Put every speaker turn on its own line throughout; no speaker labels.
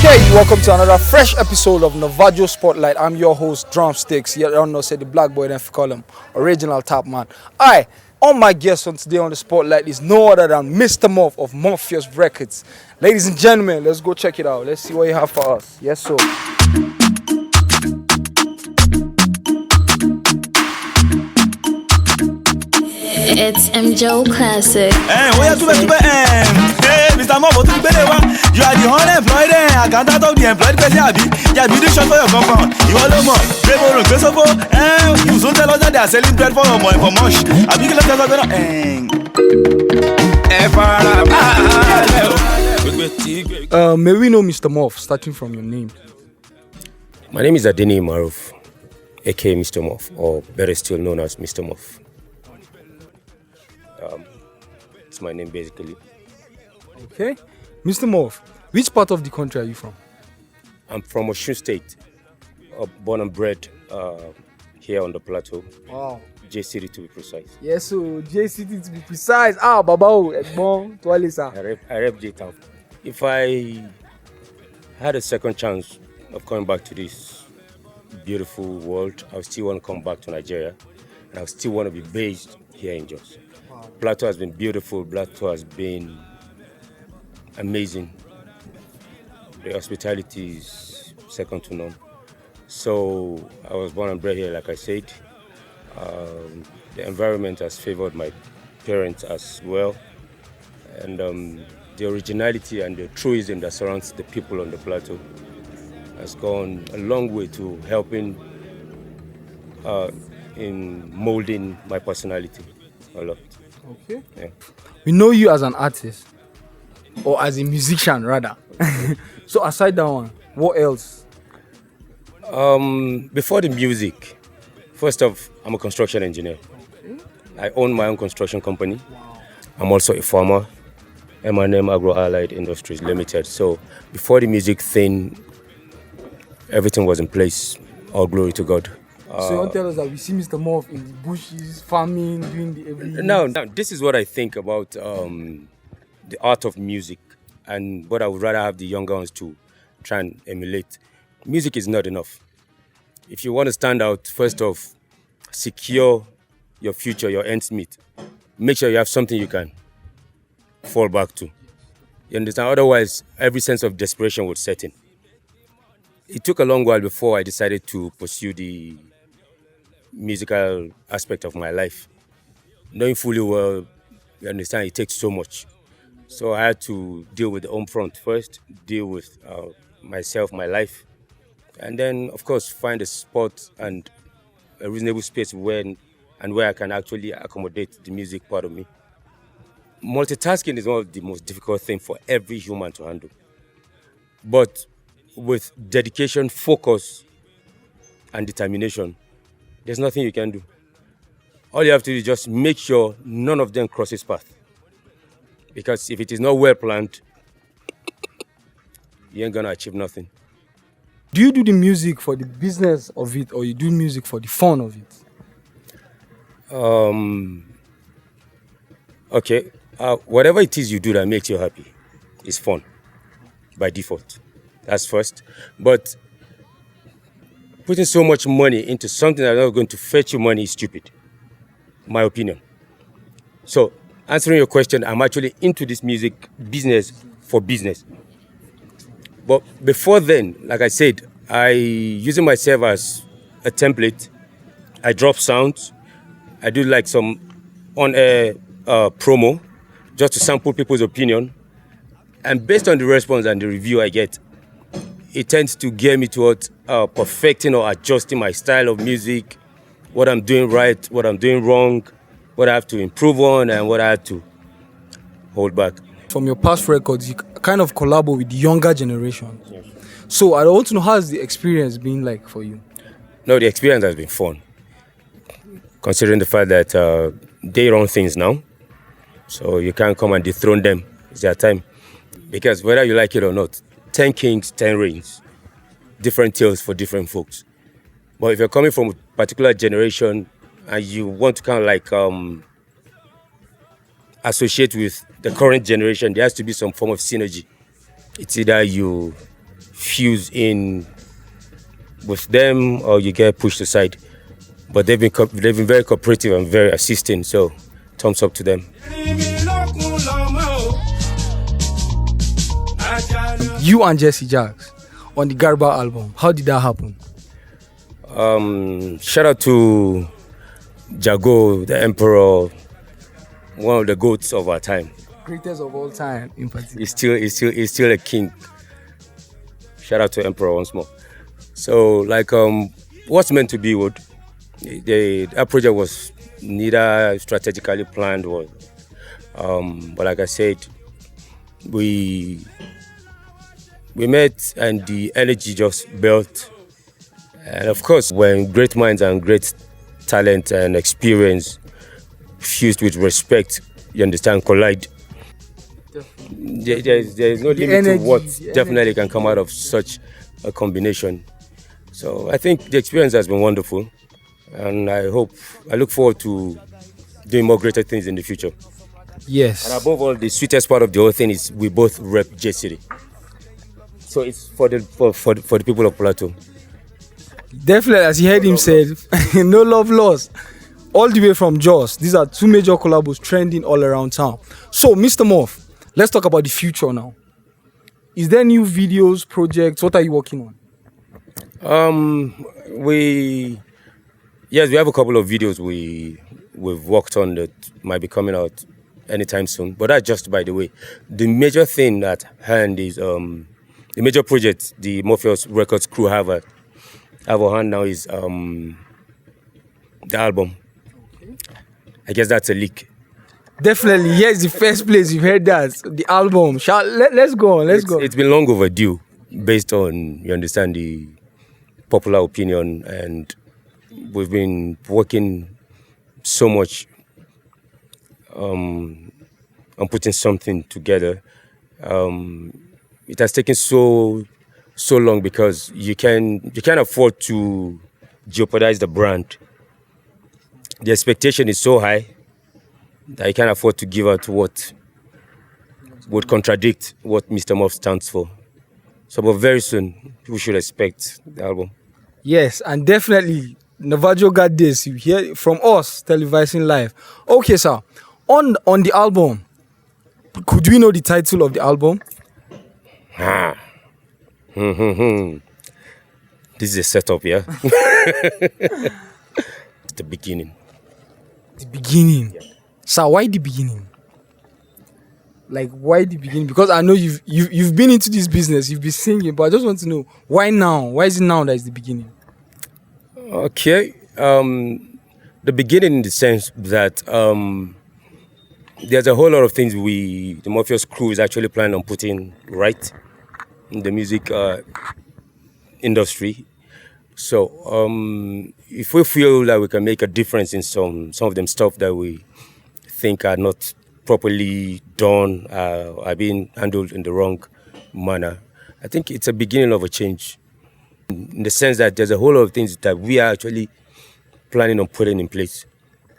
Okay, welcome to another fresh episode of NAVAJO Spotlight. I'm your host, Drumsticks. You don't know, say the black boy, then call him original top man. Alright, on my guest on today on the Spotlight is no other than Mr Murph of Murphious Records. Ladies and gentlemen, let's go check it out. Let's see what you have for us. Yes, sir.
It's MJO Classic.
Hey, Mr. Murph, you are the unemployed accountant of the employed person. You are building shop for your compound. You are no more. You don't tell us that they are selling bread for much. I think
May we know Mr. Murph, starting from your name?
My name is Mr Murph, aka Mr. Murph, or better still known as Mr. Murph. It's my name basically.
Okay. Mr. Murph, which part of the country are you from?
I'm from Osun State, born and bred here on the plateau.
Wow.
J City to be precise.
Yes, so J City to be precise. Babao, Edmond, Tualisa.
I rep J Town. If I had a second chance of coming back to this beautiful world, I would still want to come back to Nigeria, and I would still want to be based here in Jos. Wow. Plateau has been beautiful. Plateau has been amazing. The hospitality is second to none. So I was born and bred here, like I said. The environment has favored my parents as well. And the originality and the truism that surrounds the people on the plateau has gone a long way to helping in molding my personality a lot.
Okay.
Yeah.
We know you as an artist, or as a musician rather. So aside that one, what else?
Before the music, first off, I'm a construction engineer. Okay. I own my own construction company. Wow. I'm also a farmer. M&M Agro Allied Industries Limited. So before the music thing, everything was in place. All glory to God.
So you want to tell us that we see Mr. Murph in the bushes, farming, doing the everything?
Now, this is what I think about the art of music and what I would rather have the younger ones to try and emulate. Music is not enough. If you want to stand out, first off, secure your future, your ends meet. Make sure you have something you can fall back to. You understand? Otherwise, every sense of desperation would set in. It took a long while before I decided to pursue the musical aspect of my life. Knowing fully well, you understand, it takes so much. So I had to deal with the home front first, deal with myself, my life, and then, of course, find a spot and a reasonable space where I can actually accommodate the music part of me. Multitasking is one of the most difficult things for every human to handle. But with dedication, focus, and determination, there's nothing you can do. All you have to do is just make sure none of them crosses path. Because if it is not well planned, you ain't gonna achieve nothing.
Do you do the music for the business of it, or you do music for the fun of it?
Okay. Whatever it is you do that makes you happy is fun by default. That's first. But putting so much money into something that's not going to fetch you money is stupid, my opinion. So, answering your question, I'm actually into this music business for business. But before then, like I said, using myself as a template, I drop sounds. I do like some on-air promo just to sample people's opinion. And based on the response and the review I get, it tends to gear me towards perfecting or adjusting my style of music, what I'm doing right, what I'm doing wrong, what I have to improve on, and what I have to hold back.
From your past records, you kind of collabo with the younger generation.
Yes.
So I want to know, how has the experience been like for you?
No, the experience has been fun, considering the fact that they run things now. So you can't come and dethrone them. It's their time. Because whether you like it or not, 10 kings, 10 reigns. Different tales for different folks. But if you're coming from a particular generation and you want to kind of like associate with the current generation, there has to be some form of synergy. It's either you fuse in with them or you get pushed aside. But they've been very cooperative and very assisting. So thumbs up to them.
You and Jesse Jagz on the Garba album. How did that happen?
Shout out to Jago, the emperor, one of the goats of our time.
Greatest of all time, in particular.
He's still a king. Shout out to Emperor once more. So, like, what's meant to be would. That project was neither strategically planned or, but like I said, we met and the energy just built. And of course, when great minds and great talent and experience fused with respect, you understand, collide. There's no limit to what definitely can come out of such a combination. So I think the experience has been wonderful, and I look forward to doing more greater things in the future.
Yes.
And above all, the sweetest part of the whole thing is we both rep J City. So it's for the people of Plateau.
Definitely, as you heard him say, no love lost. All the way from Jos. These are two major collabos trending all around town. So, Mr. Murph, let's talk about the future now. Is there new videos, projects? What are you working on?
We have a couple of videos we've worked on that might be coming out anytime soon. But that's just by the way. The major thing at hand is the major project the Murphious Records crew have at hand now is the album. I guess that's a leak.
Definitely, yes, the first place you've heard that, the album. Let's go on, go.
It's been long overdue, based on, you understand, the popular opinion, and we've been working so much on putting something together. It has taken so long because you can't afford to jeopardize the brand. The expectation is so high that you can't afford to give out what would contradict what Mr. Murph stands for. So, but very soon, people should expect the album.
Yes, and definitely, NAVAJO got this. You hear from us, televising live. Okay, sir. On the album, could we know the title of the album?
This is a setup, yeah? It's the beginning.
The beginning.
Yeah.
So why the beginning? Like, why the beginning? Because I know you've been into this business, you've been singing, but I just want to know, why now? Why is it now that is the beginning?
Okay. The beginning in the sense that there's a whole lot of things the Murphious crew is actually planning on putting right in the music industry. So if we feel that we can make a difference in some of them stuff that we think are not properly done, are being handled in the wrong manner, I think it's a beginning of a change. In the sense that there's a whole lot of things that we are actually planning on putting in place.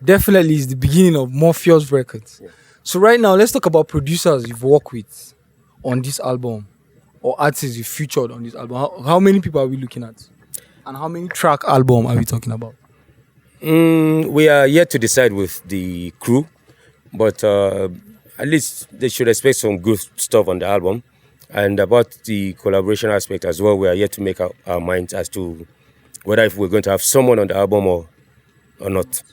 Definitely is the beginning of Murphious Records. Yeah. So right now, let's talk about producers you've worked with on this album, or artists you featured on this album. How many people are we looking at? And how many track album are we talking about?
We are yet to decide with the crew, but at least they should expect some good stuff on the album. And about the collaboration aspect as well, we are yet to make our minds as to whether if we're going to have someone on the album or not.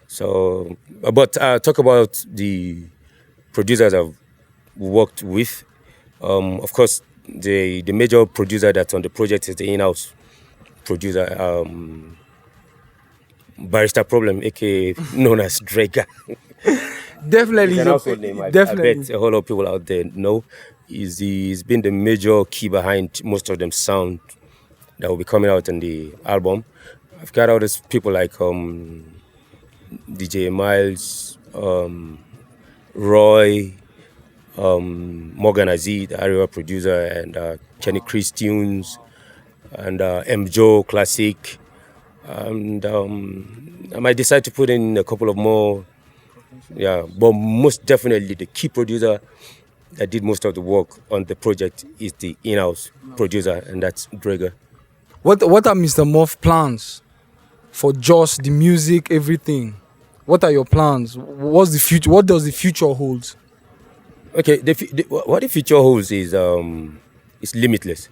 So, but talk about the producers I've worked with. Of course, the major producer that's on the project is the in-house producer, Barrister Problem, aka known as Draker.
Definitely.
An household name. I bet a whole lot of people out there know. He's been the major key behind most of them sound that will be coming out in the album. I've got other people like DJ Miles, Roy, Morgan Aziz, the Arewa producer, and Kenny Chris Tunes, and MJO Classic. And I might decide to put in a couple of more, yeah, but most definitely the key producer that did most of the work on the project is the in-house producer, and that's Drager.
What are Mr. Murph plans for Joss, the music, everything? What are your plans? What's the future? What does the future hold?
Okay, what the future holds is limitless.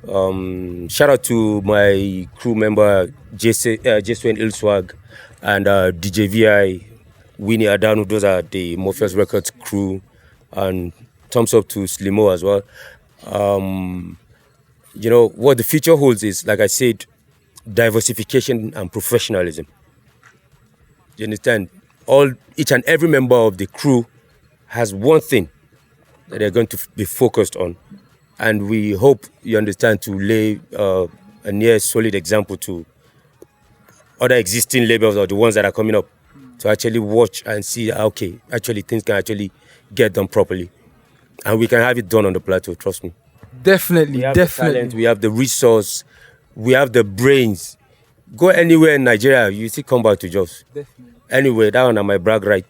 Shout out to my crew member Jesse Jagz and DJ Vi, Winnie Adanu. Those are the Murphious Records crew, and thumbs up to Slimo as well. You know what the future holds is, like I said, diversification and professionalism. You understand? Each and every member of the crew has one thing that they're going to be focused on, and we hope, you understand, to lay a near solid example to other existing labels or the ones that are coming up, to actually watch and see, okay, actually things can actually get done properly, and we can have it done on the plateau. Trust me.
Definitely,
We have
definitely.
the talent, we have the resource, we have the brains. Go anywhere in Nigeria, you still come back to Jos. Anyway, that one are my brag right.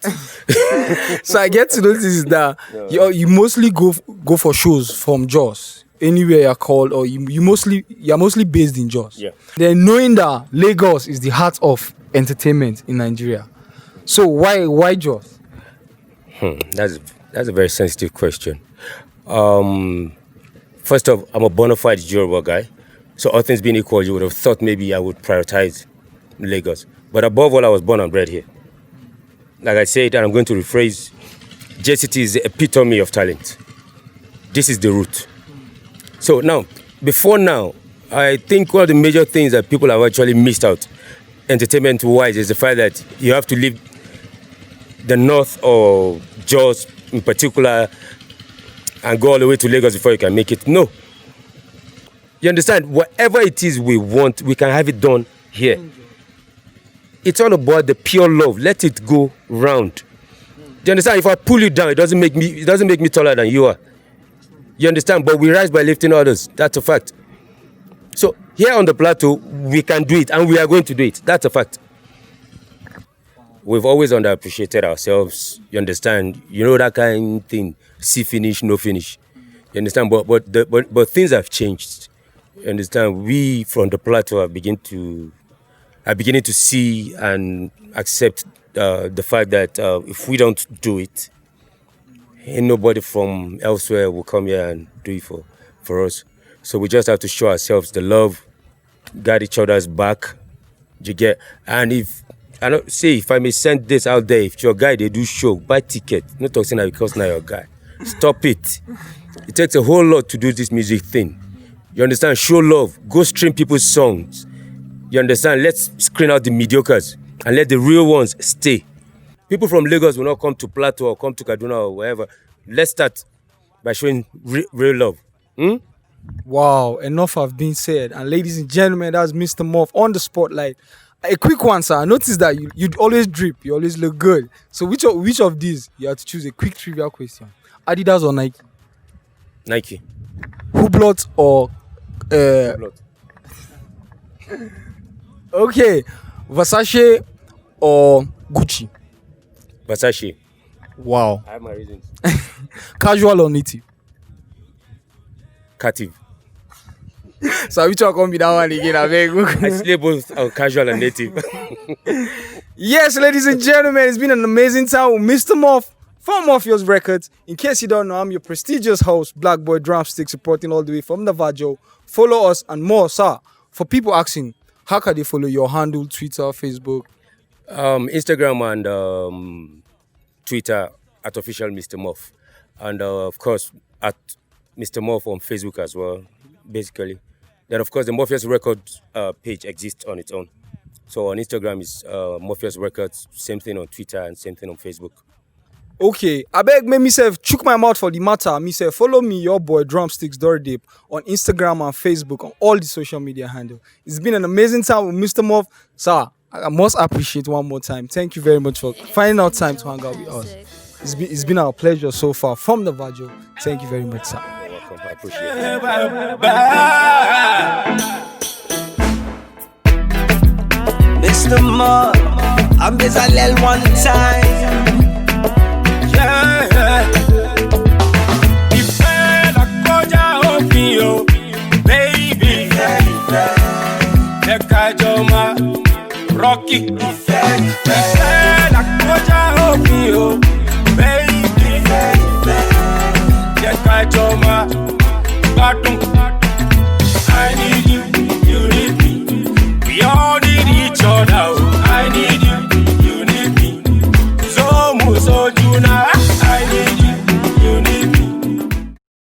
So I get to notice that you mostly go for shows from Jos, anywhere you're called, or you're mostly based in Jos.
Yeah.
Then knowing that Lagos is the heart of entertainment in Nigeria, so why Jos?
That's a very sensitive question. First off, I'm a bona fide Yoruba guy, so all things being equal, you would have thought maybe I would prioritize Lagos. But above all, I was born and bred here. Like I said, and I'm going to rephrase, JCT is the epitome of talent. This is the root. So now, before now, I think one of the major things that people have actually missed out, entertainment-wise, is the fact that you have to leave the north or Jos in particular and go all the way to Lagos before you can make it. No. You understand? Whatever it is we want, we can have it done here. It's all about the pure love. Let it go round. Do you understand? If I pull you down, it doesn't make me taller than you are. You understand? But we rise by lifting others. That's a fact. So here on the plateau, we can do it, and we are going to do it. That's a fact. We've always underappreciated ourselves. You understand? You know that kind of thing. See finish, no finish. You understand? But things have changed. You understand? We from the plateau are beginning to see and accept the fact that if we don't do it, ain't nobody from elsewhere will come here and do it for us. So we just have to show ourselves the love, guard each other's back. You get? And if I may send this out there, if your guy they do show, buy ticket. Not talking now because now your guy. Stop it. It takes a whole lot to do this music thing. You understand? Show love. Go stream people's songs. You understand? Let's screen out the mediocres and let the real ones stay. People from Lagos will not come to Plateau or come to Kaduna or wherever. Let's start by showing real love.
Wow, enough have been said. And ladies and gentlemen, that's Mr. Murph on the spotlight. A quick one, sir. I noticed that you always drip. You always look good. So which of these? You have to choose a quick trivia question. Adidas or Nike?
Nike.
Hublot or...
Blood.
Okay. Versace or Gucci?
Versace.
Wow.
I have my reasons.
Casual or native?
Cative.
So which one can be that one again?
I slay both casual and native.
Yes, ladies and gentlemen, it's been an amazing time with Mr. Murph from Murphious Records. In case you don't know, I'm your prestigious host, Black Boy Drumsticks, reporting all the way from NAVAJO. Follow us and more, sir. For people asking, how can they follow your handle, Twitter, Facebook?
Instagram and Twitter at official Mr. Murph. And of course, at Mr. Murph on Facebook as well, basically. Then, of course, the Murphious Records page exists on its own. So on Instagram is Murphious Records, same thing on Twitter and same thing on Facebook.
Okay, I beg me myself, chook my mouth for the matter. Myself, follow me, your boy Drumsticks Doridip, on Instagram and Facebook, on all the social media handles. It's been an amazing time with Mr. Murph. Sir, I must appreciate one more time. Thank you very much for finding out time to hang out with us. It's been our pleasure so far from NAVAJO. Thank you very much, sir.
You're welcome. I appreciate it.
Mr. Murph, I'm Bezalel one time. Yeah.
Ìfẹ́, ìfẹ́.